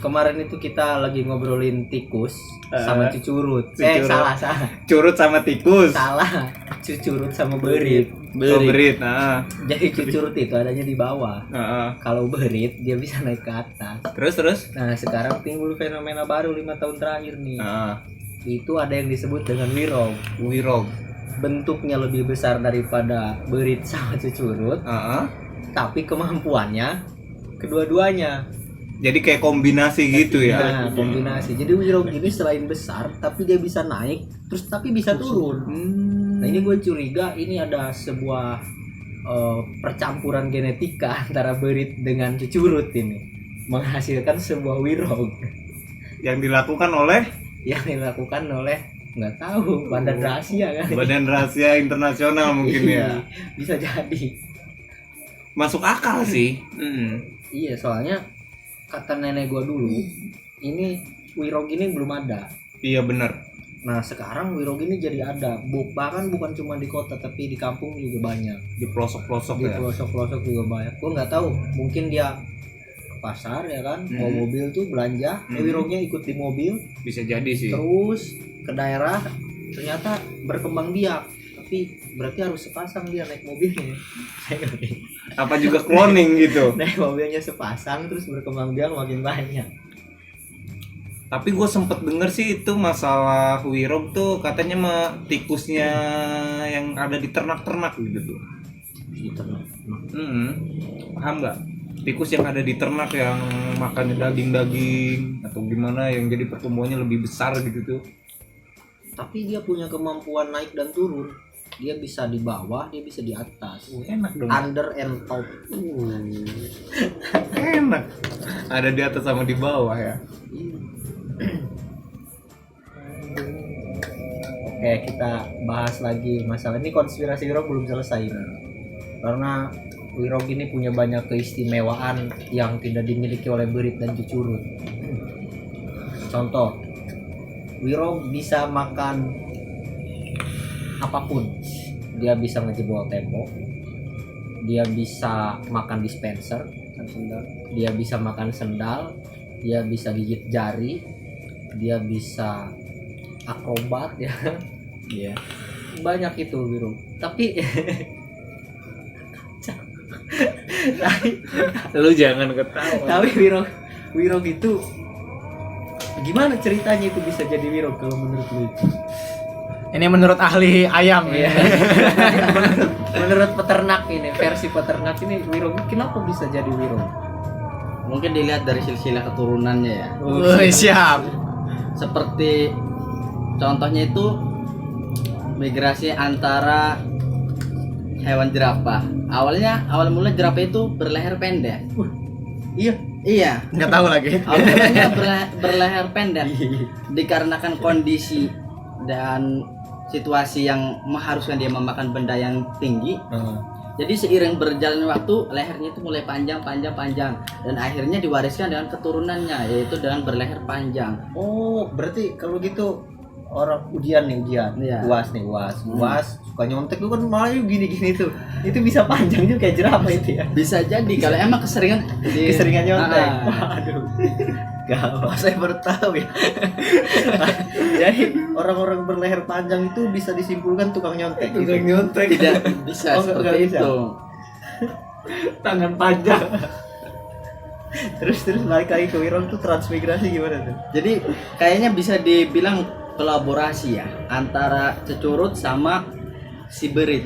Kemarin itu kita lagi ngobrolin tikus sama cucurut. Salah. Curut sama tikus. Salah. Cucurut sama berit. Berit. Jadi cucurut itu adanya di bawah. Kalau berit dia bisa naik ke atas. Terus? Nah, sekarang timbul fenomena baru 5 tahun terakhir nih. Itu ada yang disebut dengan wirog. Bentuknya lebih besar daripada berit sama cucurut. Tapi kemampuannya kedua-duanya. Jadi kayak kombinasi gitu ya. Nah, kombinasi. Jadi wirog ini selain besar, tapi dia bisa naik, terus tapi bisa turun. Nah, ini gue curiga ini ada sebuah percampuran genetika antara berit dengan cucurut ini, menghasilkan sebuah wirog. Yang dilakukan oleh nggak tahu, Badan Rahasia kan? Badan Rahasia Internasional mungkin ya. Bisa jadi. Masuk akal sih. Iya, soalnya kata nenek gua dulu, ini wirog ini belum ada. Iya benar. Nah, sekarang wirog ini jadi ada. Bahkan bukan cuma di kota, tapi di kampung juga banyak. Di pelosok-pelosok Di ya. pelosok-pelosok juga banyak. Gua nggak tahu, mungkin dia ke pasar ya kan, mau mobil tuh belanja, wirognya ikut di mobil. Bisa jadi sih. Terus ke daerah, ternyata berkembang biak. Tapi berarti harus sepasang dia naik mobilnya. Apa juga cloning gitu. Naik mobilnya sepasang terus berkembang biak makin banyak. Tapi gue sempet denger sih itu masalah wirog tuh katanya mah tikusnya yang ada di ternak-ternak gitu tuh. Di ternak. Paham nggak? Tikus yang ada di ternak yang makannya daging-daging atau gimana yang jadi pertumbuhannya lebih besar gitu tuh. Tapi dia punya kemampuan naik dan turun. Dia bisa di bawah, dia bisa di atas. Enak dong. Under and top. Enak. Ada di atas sama di bawah ya. Oke, kita bahas lagi masalah ini. Konspirasi wirog belum selesai. Karena wirog ini punya banyak keistimewaan yang tidak dimiliki oleh berit dan cucurut. Contoh, wirog bisa makan apapun. Dia bisa ngejebol tembok, dia bisa makan dispenser, dia bisa makan sendal, dia bisa gigit jari, dia bisa akrobat ya. Iya. Banyak itu wirog. Tapi Lu jangan ketawa. tapi wirog itu gimana ceritanya itu bisa jadi wirog kalau menurut lu itu? Ini menurut ahli ayam ya. menurut peternak ini, versi peternak ini wirog kenapa bisa jadi wirog? Mungkin dilihat dari silsilah keturunannya ya. Siap. Seperti contohnya itu migrasi antara hewan jerapah. Awal mula jerapah itu berleher pendek. Iya. Nggak tahu lagi. Awalnya berleher pendek dikarenakan kondisi dan situasi yang mengharuskan dia memakan benda yang tinggi. Jadi seiring berjalannya waktu lehernya itu mulai panjang dan akhirnya diwariskan dengan keturunannya, yaitu dengan berleher panjang. Oh, berarti kalau gitu orang ujian. Iya. UAS suka nyontek tuh kan malah gini tuh. Itu bisa panjang juga kayak jerapah itu ya. Bisa jadi kalau emang keseringan Nyontek. Waduh. Gawat, saya baru tahu ya. Jadi orang-orang berleher panjang itu bisa disimpulkan tukang nyontek. Tidak bisa seperti bisa. itu. Tangan panjang. terus balik lagi ke wirog tuh transmigrasi gimana tuh? Jadi kayaknya bisa dibilang kolaborasi ya antara cucurut sama si berit.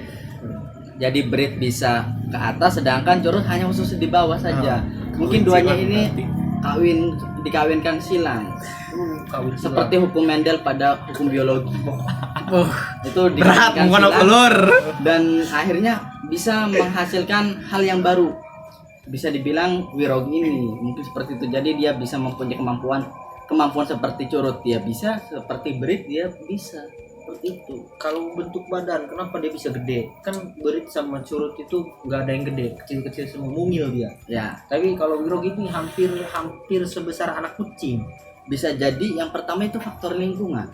Jadi berit bisa ke atas sedangkan curut hanya khusus di bawah saja. Mungkin duanya ini dikawinkan silang. Seperti hukum Mendel pada hukum biologi. Itu Berat, bukan silang telur. dan akhirnya bisa menghasilkan hal yang baru. Bisa dibilang wirog ini mungkin seperti itu. Jadi dia bisa mempunyai kemampuan seperti curut, dia bisa seperti berit, dia bisa seperti itu. Kalau bentuk badan kenapa dia bisa gede? Kan berit sama curut itu nggak ada yang gede, kecil-kecil semua, mungil dia. Ya, Tapi kalau wirog ini hampir sebesar anak kucing. bisa jadi yang pertama itu faktor lingkungan.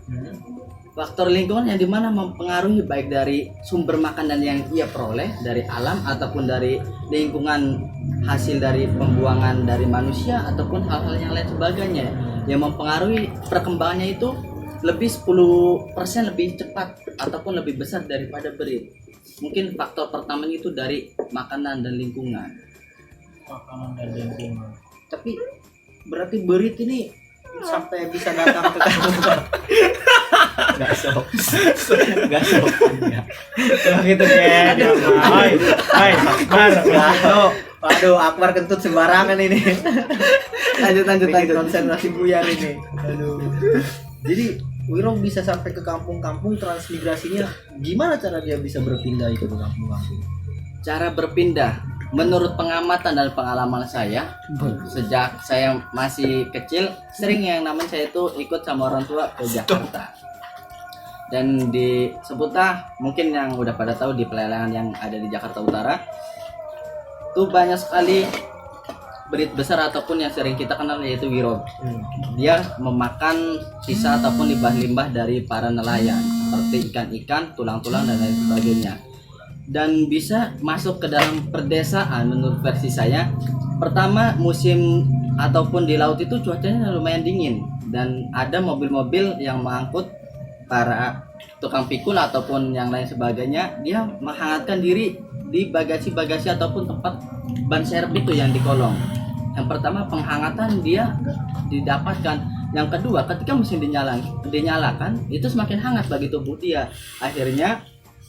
faktor lingkungan yang dimana mempengaruhi baik dari sumber makanan yang ia peroleh dari alam ataupun dari lingkungan hasil dari pembuangan dari manusia ataupun hal-hal yang lain sebagainya yang mempengaruhi perkembangannya itu lebih 10% lebih cepat ataupun lebih besar daripada berit. Mungkin faktor pertamanya itu dari makanan dan lingkungan. Makanan dan lingkungan. Tapi berarti berit ini sampai bisa datang ke kamu. Gak sok. Gitu kan. Hai, Akbar. Waduh, Akbar kentut sembarangan ini. lanjut. Konsentrasi buyar ini. Aduh. Jadi Wiro bisa sampai ke kampung-kampung, transmigrasinya gimana cara dia bisa berpindah itu ke kampung-kampung? Cara berpindah, menurut pengamatan dan pengalaman saya, sejak saya masih kecil, sering yang namanya saya itu ikut sama orang tua ke Jakarta. Dan di seputar, mungkin yang udah pada tahu di pelelangan yang ada di Jakarta Utara, tuh banyak sekali berit besar ataupun yang sering kita kenal yaitu Wiro. Dia memakan sisa ataupun limbah-limbah dari para nelayan seperti ikan-ikan, tulang-tulang dan lain sebagainya. Dan bisa masuk ke dalam perdesaan menurut versi saya. Pertama, musim ataupun di laut itu cuacanya lumayan dingin dan ada mobil-mobil yang mengangkut para tukang pikul ataupun yang lain sebagainya. Dia menghangatkan diri di bagasi-bagasi ataupun tempat ban serep itu yang di kolong. Yang pertama penghangatan dia didapatkan. Yang kedua ketika mesin dinyalakan itu semakin hangat bagi tubuh dia. Akhirnya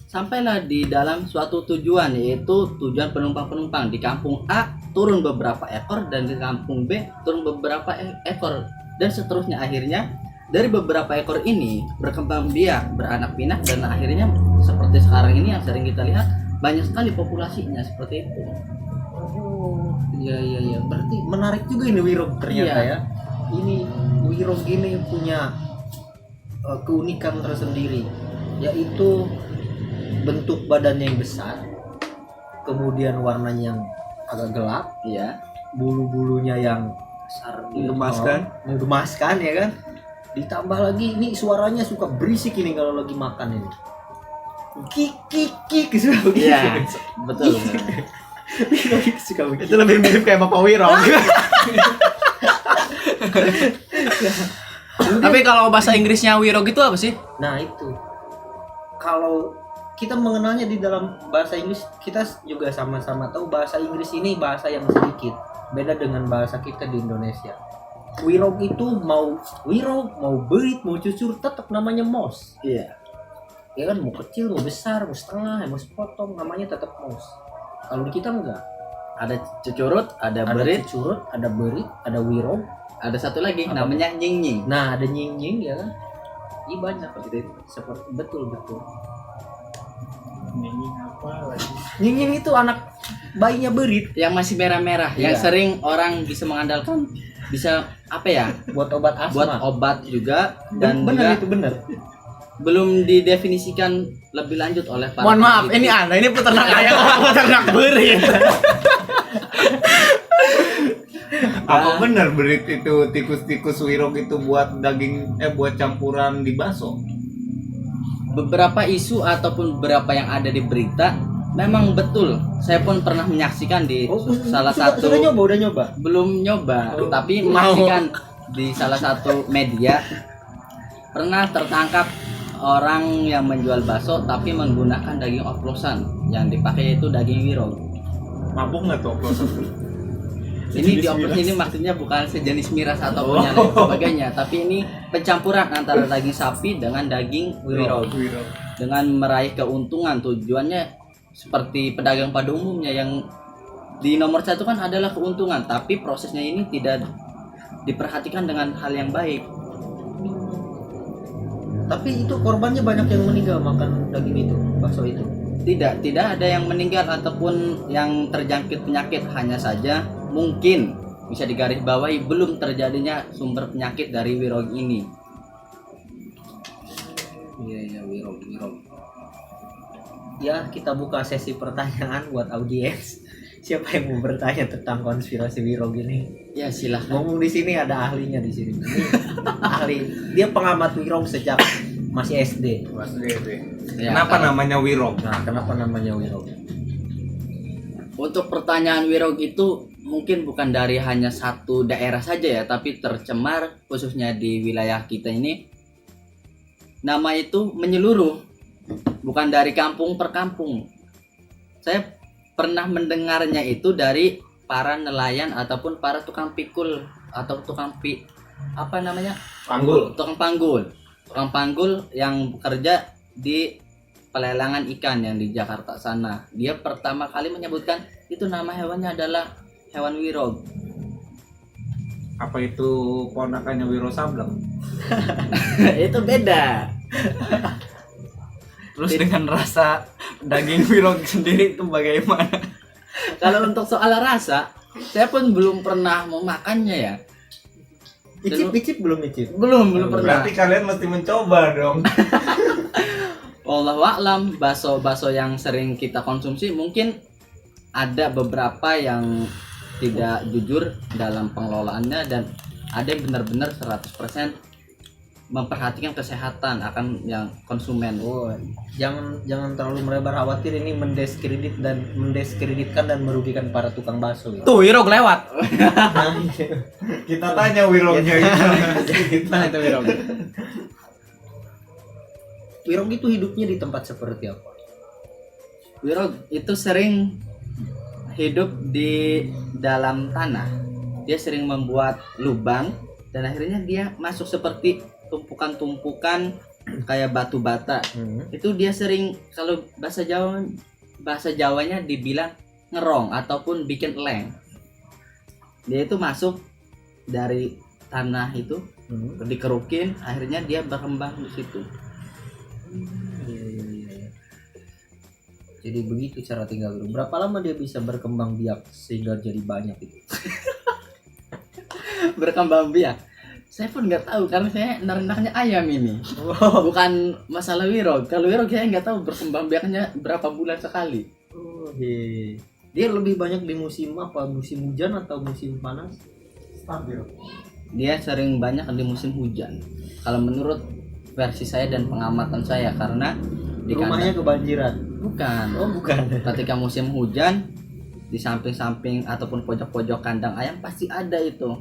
sampailah di dalam suatu tujuan, yaitu tujuan penumpang-penumpang. Di kampung A turun beberapa ekor dan di kampung B turun beberapa ekor dan seterusnya. Akhirnya dari beberapa ekor ini berkembang biak, beranak pinak dan akhirnya seperti sekarang ini yang sering kita lihat banyak sekali populasinya seperti itu. Oh, iya. Berarti menarik juga ini Wiro ternyata ya. Ini Wiro ini punya keunikan tersendiri, yaitu bentuk badannya yang besar, kemudian warnanya yang agak gelap, Iya. bulu-bulunya yang besar, menggemaskan ya kan. Ditambah lagi ini suaranya suka berisik ini kalau lagi makan ini. Kik suka begitu. Iya, betul. Suka begitu. Itu lebih mirip kayak Bapak Wiro. Tapi kalau bahasa Inggrisnya Wiro gitu apa sih? Nah itu, kalau kita mengenalnya di dalam bahasa Inggris, kita juga sama-sama tahu bahasa Inggris ini bahasa yang sedikit beda dengan bahasa kita di Indonesia. Wirog itu mau wirog, mau berit, mau cucur, tetap namanya mouse. Iya. Ya kan, mau kecil, mau besar, mau setengah, mau sepotong, namanya tetap mouse. Kalau di kita enggak. Ada cucurut, ada Ada berit, cucurut, ada berit, ada wirog. ada satu lagi Apa? namanya nying-nying. Nah, ada nying-nying ya kan. Iya banyak seperti betul. Nying-nying itu anak bayinya berit. Yang masih merah-merah, yang Iya. sering orang bisa mengandalkan, bisa apa ya? Buat obat asma. Buat obat juga dan bener juga itu bener. belum didefinisikan lebih lanjut oleh para Mohon maaf, peneliti. ini Anda ini peternak ayam apa peternak berit? Apa benar berit itu tikus-tikus Wirog itu buat daging buat campuran di bakso? Beberapa isu ataupun beberapa yang ada di berita memang betul. Saya pun pernah menyaksikan di salah satu Sudah nyoba. belum nyoba, Oh, tapi mau. menyaksikan di salah satu media pernah tertangkap orang yang menjual bakso tapi menggunakan daging oplosan, yang dipakai itu daging Wirog. Mabuk nggak tuh oplosan? Ini di oplos ini maksudnya bukan sejenis miras ataupun yang lain sebagainya, tapi ini pencampuran antara daging sapi dengan daging Wirog dengan meraih keuntungan. Tujuannya seperti pedagang pada umumnya, yang di nomor satu kan adalah keuntungan, tapi prosesnya ini tidak diperhatikan dengan hal yang baik. Tapi itu korbannya banyak yang meninggal makan daging itu, bakso itu. Tidak ada yang meninggal ataupun yang terjangkit penyakit, hanya saja mungkin bisa digarisbawahi belum terjadinya sumber penyakit dari Wirog ini. Iya, Wirog. Ya, kita buka sesi pertanyaan buat audiens. Siapa yang mau bertanya tentang konspirasi Wirog ini? Ya silahkan. Ngomong di sini ada ahlinya di sini. Ini ahli. Dia pengamat Wirog sejak masih SD. Ya, Kenapa kalau- namanya Wirog? Nah, kenapa namanya Wirog? Untuk pertanyaan Wirog itu mungkin bukan dari hanya satu daerah saja ya, tapi tercemar khususnya di wilayah kita ini. Nama itu menyeluruh, bukan dari kampung per kampung. Saya pernah mendengarnya itu dari para nelayan ataupun para tukang pikul atau apa namanya? Panggul. Tukang panggul. Tukang panggul yang bekerja di pelelangan ikan yang di Jakarta sana. Dia pertama kali menyebutkan itu nama hewannya adalah hewan Wirog. Apa itu ponakannya Wiro Sableng? Itu beda. Terus dengan rasa daging Wirog sendiri itu bagaimana? Kalau untuk soal rasa, saya pun belum pernah memakannya ya. Icip belum icip. Belum pernah. Berarti kalian mesti mencoba dong. Wallahu a'lam, bakso yang sering kita konsumsi mungkin ada beberapa yang tidak jujur dalam pengelolaannya dan ada yang benar-benar 100% memperhatikan kesehatan akan yang konsumen. Oh, jangan terlalu melebar, khawatir ini mendiskreditkan dan merugikan para tukang bakso. Ya. Tuh Wirog lewat. Kita tanya Wirognya gitu. Nah itu Wirog. Wirog itu hidupnya di tempat seperti apa? Wirog itu sering hidup di dalam tanah. Dia sering membuat lubang dan akhirnya dia masuk seperti tumpukan-tumpukan kayak batu bata. Itu dia sering, kalau bahasa Jawanya dibilang ngerong ataupun bikin leng. Dia itu masuk dari tanah itu dikerukin, akhirnya dia berkembang di situ. Iya. Jadi begitu cara tinggal Wirog. Berapa lama dia bisa berkembang biak sehingga jadi banyak itu? Berkembang biak. Saya pun nggak tahu karena saya nernaknya ayam ini. Bukan masalah Wirog. Kalau Wirog saya nggak tahu berkembang biaknya berapa bulan sekali. Oh, iya. Dia lebih banyak di musim apa? Musim hujan atau musim panas? Stabil. Dia sering banyak di musim hujan. Kalau menurut versi saya dan pengamatan saya, karena di Rumahnya kebanjiran. bukan. Oh, bukan. Ketika musim hujan di samping-samping ataupun pojok-pojok kandang ayam pasti ada itu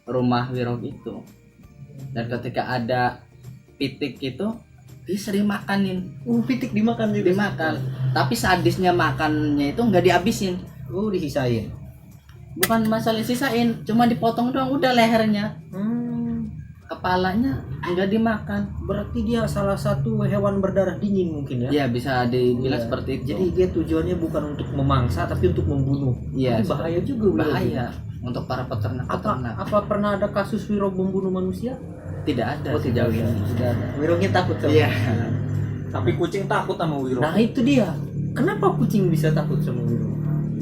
rumah Wirog itu. Dan ketika ada pitik itu dia sering makanin, Pitik dimakan juga. dimakan. Tapi sadisnya makannya itu nggak dihabisin. Oh, disisain. Bukan masalah sisain, cuma dipotong doang udah lehernya. Kepalanya nggak dimakan. Berarti dia salah satu hewan berdarah dingin mungkin ya? Ya bisa dibilang Iya. seperti itu. Jadi dia tujuannya bukan untuk memangsa tapi untuk membunuh. Iya, Ini bahaya juga Wirog. bahaya untuk para peternak-peternak. Apa pernah ada kasus Wirog membunuh manusia? Tidak ada Oh, sejauh tidak ada. ini. Tidak ada. Wirognya takut sama. Iya. Tapi kucing takut sama Wirog. Nah, itu dia. Kenapa kucing bisa takut sama Wirog?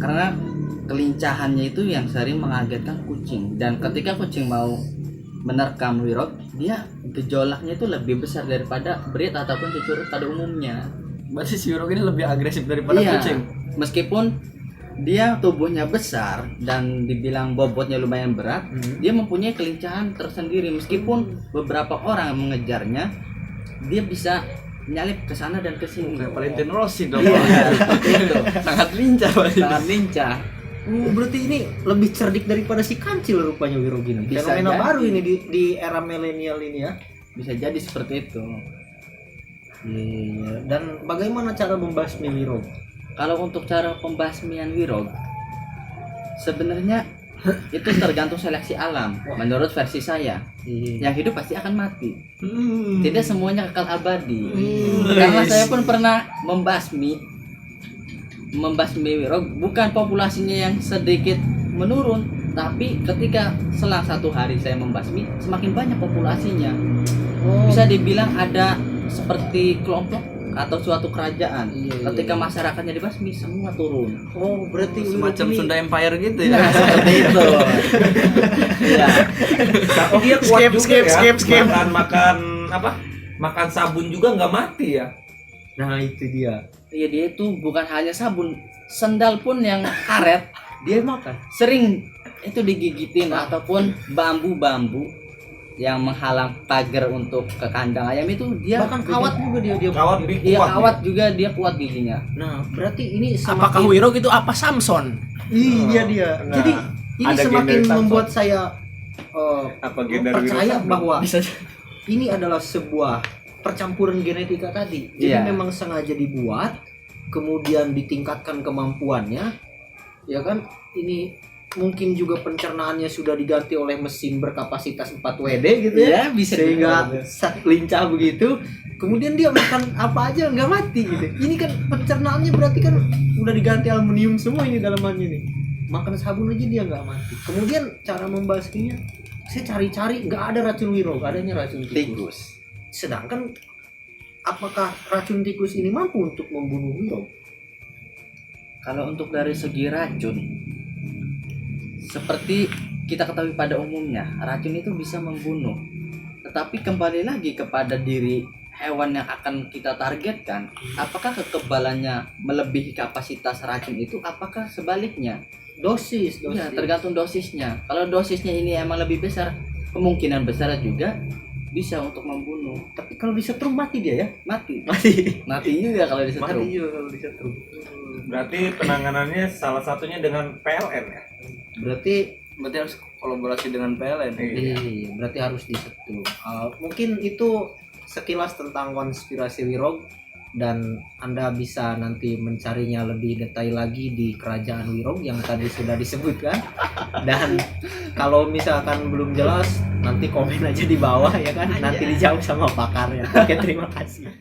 Karena kelincahannya itu yang sering mengagetkan kucing, dan ketika kucing mau menerkam Wirog, dia gejolaknya itu lebih besar daripada berit ataupun cucurut pada umumnya. Berarti si Wirog ini lebih agresif daripada Iya. kucing. Meskipun dia tubuhnya besar dan dibilang bobotnya lumayan berat, dia mempunyai kelincahan tersendiri. Meskipun beberapa orang mengejarnya, dia bisa nyalip ke sana dan ke sini. Kayak Valentino Rossi dong. Iya, seperti itu. Sangat lincah berarti. Sangat lincah. Berarti ini lebih cerdik daripada si kancil rupanya Wirog ini. Bisa Fenomena jadi. baru ini di era milenial ini ya. Bisa jadi seperti itu. Iya. Dan bagaimana cara membasmi Wirog? Kalau untuk cara pembasmian Wirog, sebenarnya itu tergantung seleksi alam. Menurut versi saya, yang hidup pasti akan mati. Tidak semuanya kekal abadi. Karena saya pun pernah membasmi Wirog, bukan populasinya yang sedikit menurun, tapi ketika selang 1 hari saya membasmi, semakin banyak populasinya. Bisa dibilang ada seperti kelompok atau suatu kerajaan. Ketika masyarakatnya dibasmi, semua turun. Oh, berarti Semacam Wirog ini- Sunda Empire gitu ya. Nah, seperti itu. Ya. Oh, dia kuat juga Skip, ya. skip. Makan apa? Makan sabun juga nggak mati ya. Nah, itu dia. Iya, dia itu bukan hanya sabun, sendal pun yang karet Dia makan. sering itu digigitin ataupun bambu-bambu yang menghalang pagar untuk ke kandang ayam itu dia Bahkan kawat juga dia Kawat lebih Iya kuat kawat juga dia kuat giginya. Nah, berarti ini Apakah Wirog itu apa Samson? Iya dia. Nah, Jadi ini ada semakin gen dari membuat saya Apa gen dari percaya Wirog? bahwa Bisa ini adalah sebuah percampuran genetika tadi. Jadi Iya. memang sengaja dibuat, kemudian ditingkatkan kemampuannya, ya kan? Ini mungkin juga pencernaannya sudah diganti oleh mesin berkapasitas 4 WD gitu ya. Iya, bisa Sehingga dibilang. lincah begitu. Kemudian dia makan apa aja nggak mati gitu. Ini kan pencernaannya berarti kan udah diganti aluminium semua ini dalamannya nih. Makan sabun aja dia nggak mati. Kemudian cara membasminya, saya cari-cari nggak ada racun Wirog, adanya racun tikus. Sedangkan apakah racun tikus ini mampu untuk membunuh Wirog? Kalau untuk dari segi racun, seperti kita ketahui pada umumnya, racun itu bisa membunuh. Tetapi kembali lagi kepada diri hewan yang akan kita targetkan, apakah kekebalannya melebihi kapasitas racun itu, apakah sebaliknya? Dosis. Ya, tergantung dosisnya. Kalau dosisnya ini emang lebih besar, kemungkinan besar juga bisa untuk membunuh. Tapi kalau disetrum mati dia ya? Mati. Mati. Mati juga kalau disetrum. Mati juga kalau disetrum. Berarti penanganannya salah satunya dengan PLN ya? Berarti Berarti harus kolaborasi dengan PLN. Iya. iya, berarti harus disetrum. Mungkin itu sekilas tentang konspirasi Wirog, dan Anda bisa nanti mencarinya lebih detail lagi di Kerajaan Wirog yang tadi sudah disebutkan. Dan kalau misalkan belum jelas, nanti komen aja di bawah ya kan, nanti dijawab sama pakarnya. Oke, terima kasih.